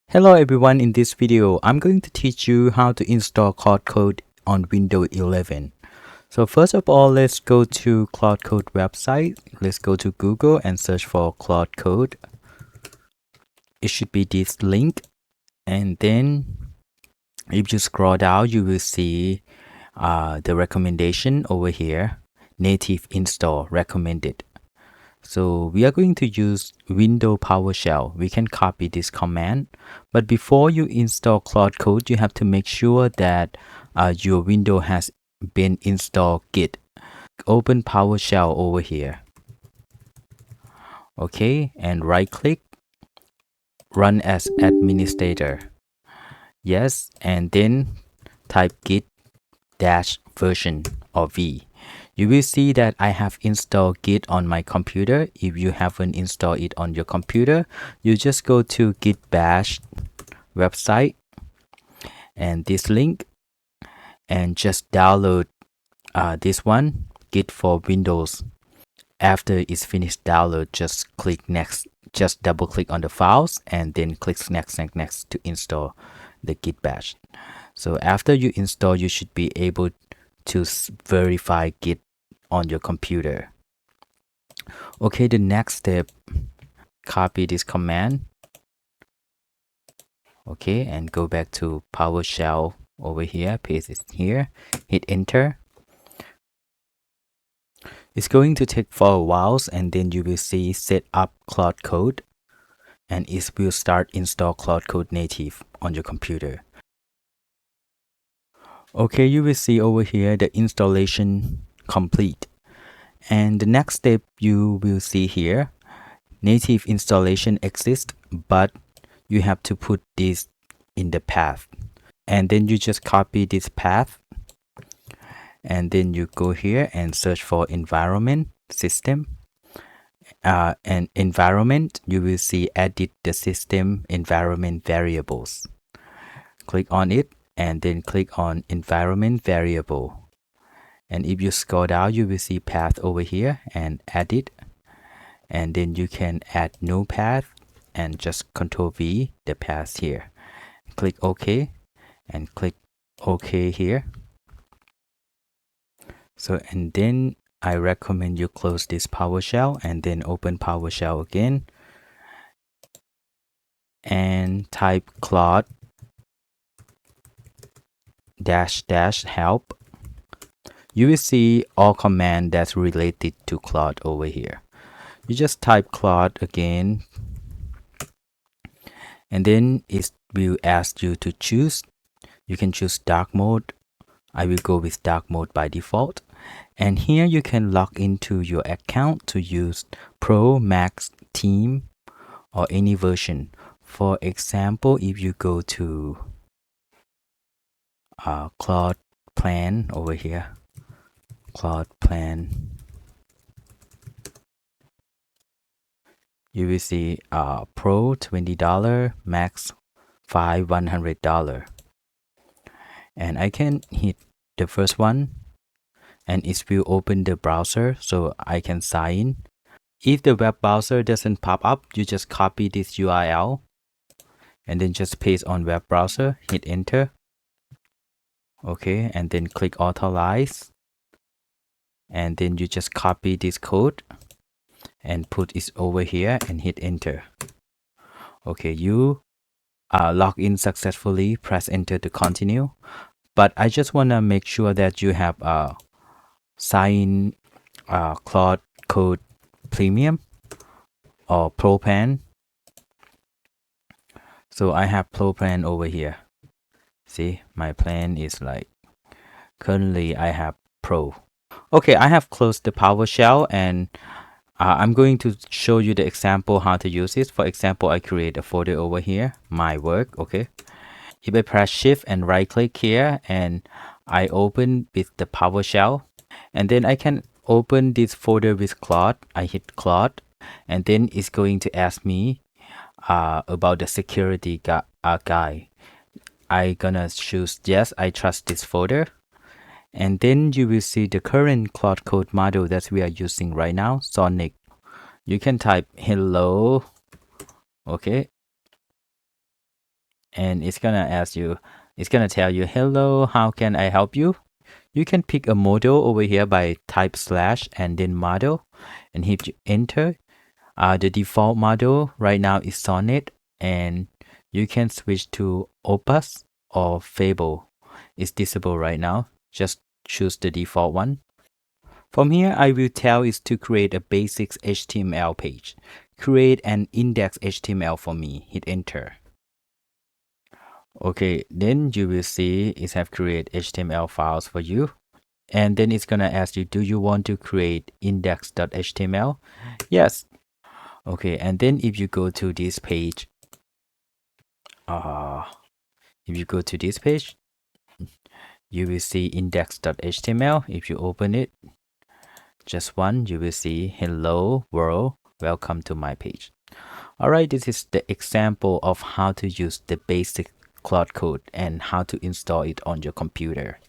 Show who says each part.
Speaker 1: Hello everyone, in this video I'm going to teach you how to install Claude Code on Windows 11. So first of all, let's go to Claude Code website. Let's go to Google and search for Claude Code. It should be this link, and then if you scroll down you will see the recommendation over here, native install recommended. So we are going to use Windows PowerShell. We can copy this command, but before you install Claude Code, you have to make sure that your window has been installed Git. Open PowerShell over here. Okay, and right click, run as administrator. Yes, and then type git dash version or v. You will see that I have installed Git on my computer. If you haven't installed it on your computer, you just go to Git Bash website and this link and just download this one, Git for Windows. After it's finished download, just click next. Just double click on the files and then click next to install the Git Bash. So after you install, you should be able to verify Git on your computer. Okay, the next step, copy this command. Okay, and go back to PowerShell over here, paste it here, hit enter. It's going to take for a while, and then you will see set up Claude Code, and it will start install Claude Code native on your computer. Okay, you will see over here the installation complete. And the next step you will see here, native installation exists, but you have to put this in the path. And then you just copy this path. And then you go here and search for environment system. And environment, you will see edit the system environment variables. Click on it and then click on environment variable. And if you scroll down, you will see path over here and edit. And then you can add new path and just Ctrl V the path here. Click OK and click OK here. So, and then I recommend you close this PowerShell and then open PowerShell again and type Claude -- help. You will see all commands that's related to Claude over here. You just type Claude again, and then it will ask you to choose. You can choose dark mode. I will go with dark mode by default. And here you can log into your account to use Pro, Max, Team, or any version. For example, if you go to Claude plan over here, Claude plan, you will see Pro $20, Max $100. And I can hit the first one and it will open the browser so I can sign in. If the web browser doesn't pop up, you just copy this URL and then just paste on web browser, hit enter. Okay, and then click authorize. And then you just copy this code and put it over here and hit enter. Okay, you log in successfully, press enter to continue. But I just want to make sure that you have sign Claude Code Premium or Pro plan. So I have Pro plan over here. See, my plan is like, currently I have Pro. Okay, I have closed the PowerShell and I'm going to show you the example how to use it. For example, I create a folder over here, my work. Okay, if I press shift and right click here and I open with the PowerShell, and then I can open this folder with Claude. I hit Claude and then it's going to ask me about the security guide. I gonna choose yes, I trust this folder. And then you will see the current Claude Code module that we are using right now, Sonic. You can type hello. Okay. and it's gonna tell you, hello, how can I help you? You can pick a model over here by type slash and then model, and hit enter. The default model right now is Sonnet, and you can switch to Opus or Fable. It's disabled right now. Just choose the default one. From here, I will tell is to create a basics HTML page. Create an index HTML for me. Hit enter. Okay, then you will see it have create HTML files for you. And then it's gonna ask you, do you want to create index.html? Yes. Okay, and then if you go to this page, if you go to this page, you will see index.html. If you open it, just one, you will see hello world, welcome to my page. All right, this is the example of how to use the basic Claude Code and how to install it on your computer.